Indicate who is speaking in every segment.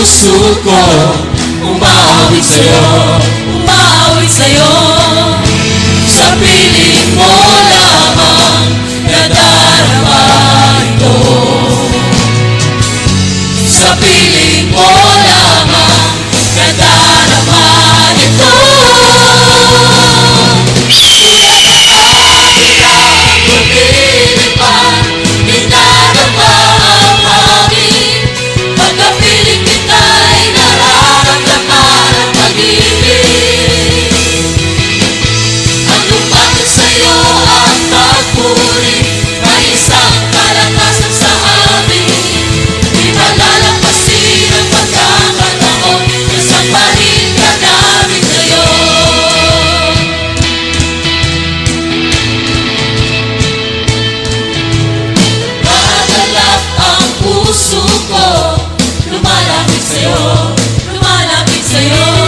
Speaker 1: puso ko umawit sa'yo,
Speaker 2: umawit sa'yo.
Speaker 1: sa piling mo lamang nadarama ito. Sa piling mo lamang nadarama ito. Puso ko umawit sa'yo,
Speaker 2: Umawit sa'yo.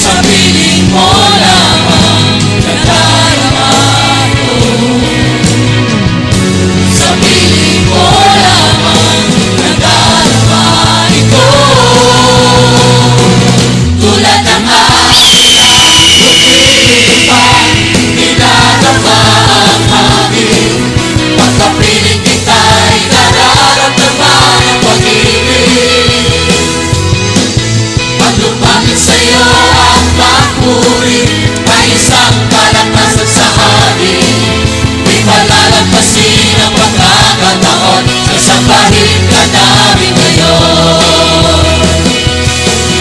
Speaker 1: sa piling mo lamang nadarama ito. Sa piling mo lamang nadarama ito. Tulad ng agila, lumilipad, dinadama ang hangin. Pagkapiling kita'y nararamdaman ang pag-ibig. Pag lumapit sa'yo ang papuri, may isang kalakasan sa hangin. Di malalagpasin ang pagkakataon, sasabahin ka namin ngayon.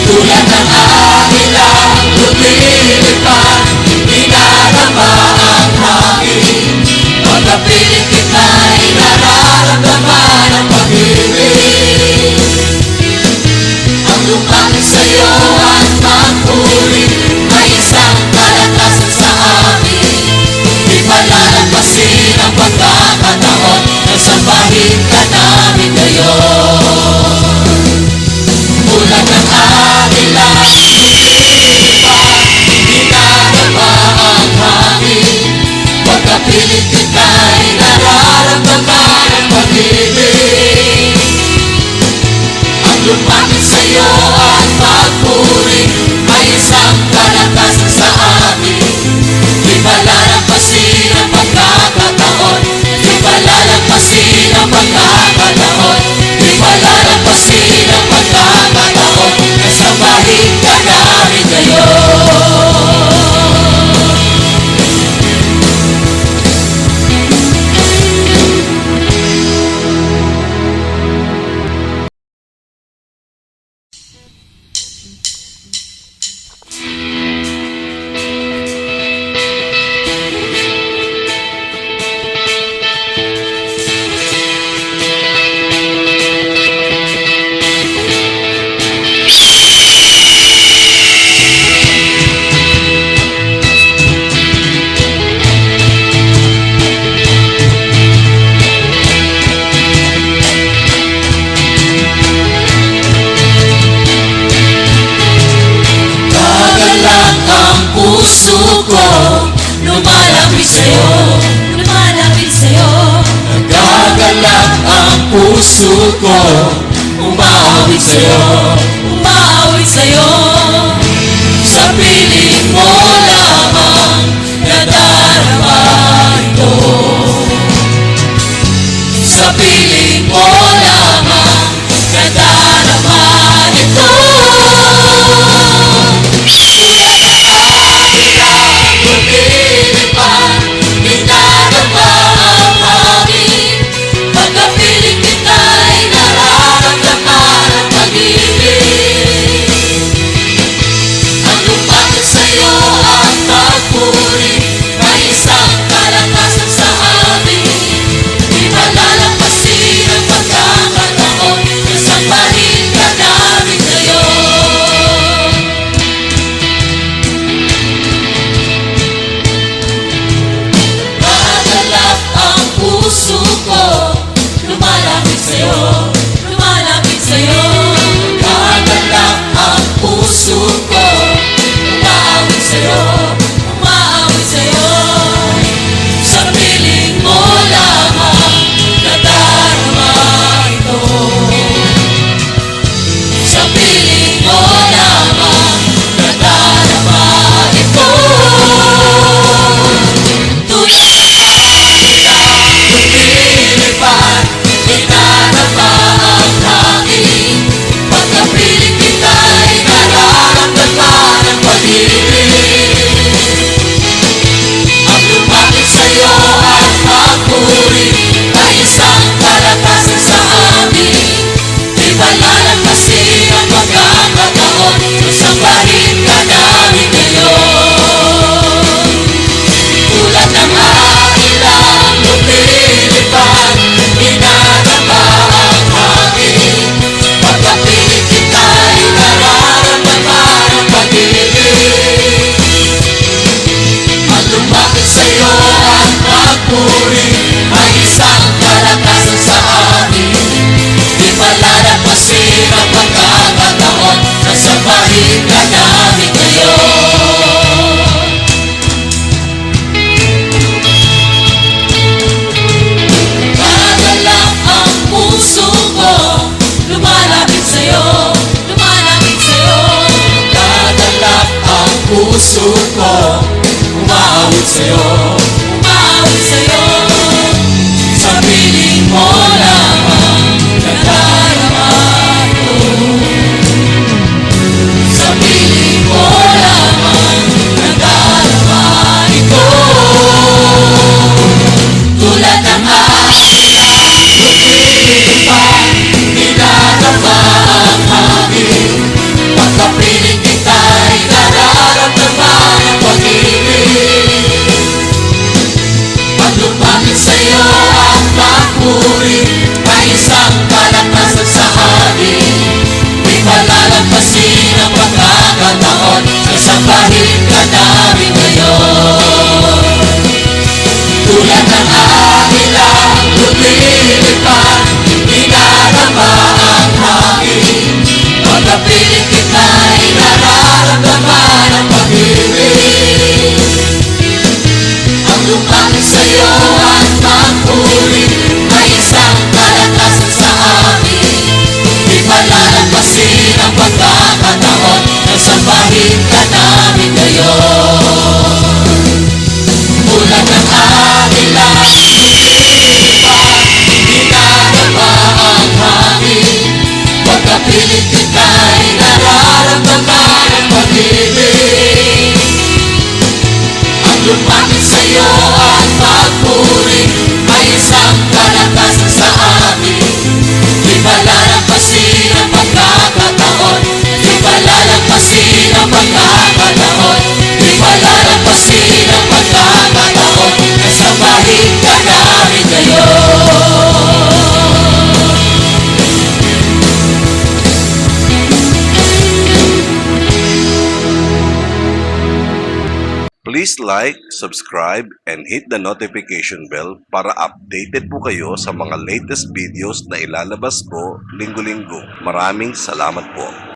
Speaker 1: Tulad ng agila, lumilipad, dinadama ang hangin. Pagkapiling kita'y nararamdaman ang pag-ibig. Ang lumapit sa'yo at magpuri, may isang kalakasan sa amin. Di malalagpasin ang pagkakataon, nasambahin ka namin ngayon. puso ko umawit sa'yo.
Speaker 2: umawit sa'yo.
Speaker 1: Sa piling mo lamang nadarama ito. Sa piling mo lamang nadarama ito. Tulad ng agilang lumilipad, dinadama ang hangin. Pagkapiling kita'y nararamdaman ang pag-ibig. Ang lumapit sa'yo ang pagpuri, may isang kalakasan sa amin. Di malalampasin ang pagkakataon, nasambahin ka namin ngayon. Nagalak ang puso ko, lumalapit sa'yo.
Speaker 2: Lumalapit sa'yo.
Speaker 1: Nagalak ang puso ko, umaawit sa'yo.
Speaker 2: umawit sa'yo.
Speaker 1: Sa piling mo lamang nadarama ito. Sa piling mo lamang nadarama ito. Tulad ng agilang lumilipad, dinadama ang hangin. Pagkapiling kita'y nararamdaman ang pag-ibig. Ang lumapit sa'yo at magpuri, ay isang kalakasan sa amin. Di malalampasin ang pagkakataon, nasambahin ka namin ngayon. Tulad ng agilang lumilipad, dinadama ang hangin. Pagkapiling kita'y nararamdaman ang pag-ibig. Ang lumapit sa'yo at magpuri, ay isang kalakasan sa amin. Di malalampasin ang pagkakataon, nasambahin ka namin ngayon. Nagalak ang puso ko,
Speaker 2: Lumalapit sa'yo. Lumalapit sa'yo.
Speaker 1: nagalak ang puso ko, umawit sa'yo.
Speaker 2: umawit sa'yo.
Speaker 1: Sa piling mo lamang nadarama ito. Sa piling mo lamang nadarama ito. Tulad ng agilang lumilipad, dinadama ang hangin. Pagkapiling kita'y nararamdaman ang pag-ibig. Ang lumapit sa'yo at magpuri, ay isang kalakasan sa amin. Di malalampasin ang pagkakataon, nasambahin ka namin ngayon. Tulad ng agilang lumilipad, dinadama ang hangin. Pagkapiling kita'y nararamdaman ang pag-ibig. Ang lumapit sa'yo at magpuri, ay isang kalakasan sa amin. Di malalampasin ang pagkakataon, nasambahin ka namin ngayon. Tulad ng agilang lumilipad, dinadama ang hangin. Pagkapiling kita'y nararamdaman ang pag-ibig. Ang lumapit sa'yo at magpuri, ay isang kalakasan sa amin. Di malalampasin ang pagkakataon, di malalampasin ang pagkakataon, di malalampasin ang pagkakataon, nasambahin ka namin ngayon.
Speaker 3: Please like, subscribe, and hit the notification bell para updated po kayo sa mga latest videos na ilalabas ko linggo-linggo. Maraming salamat po.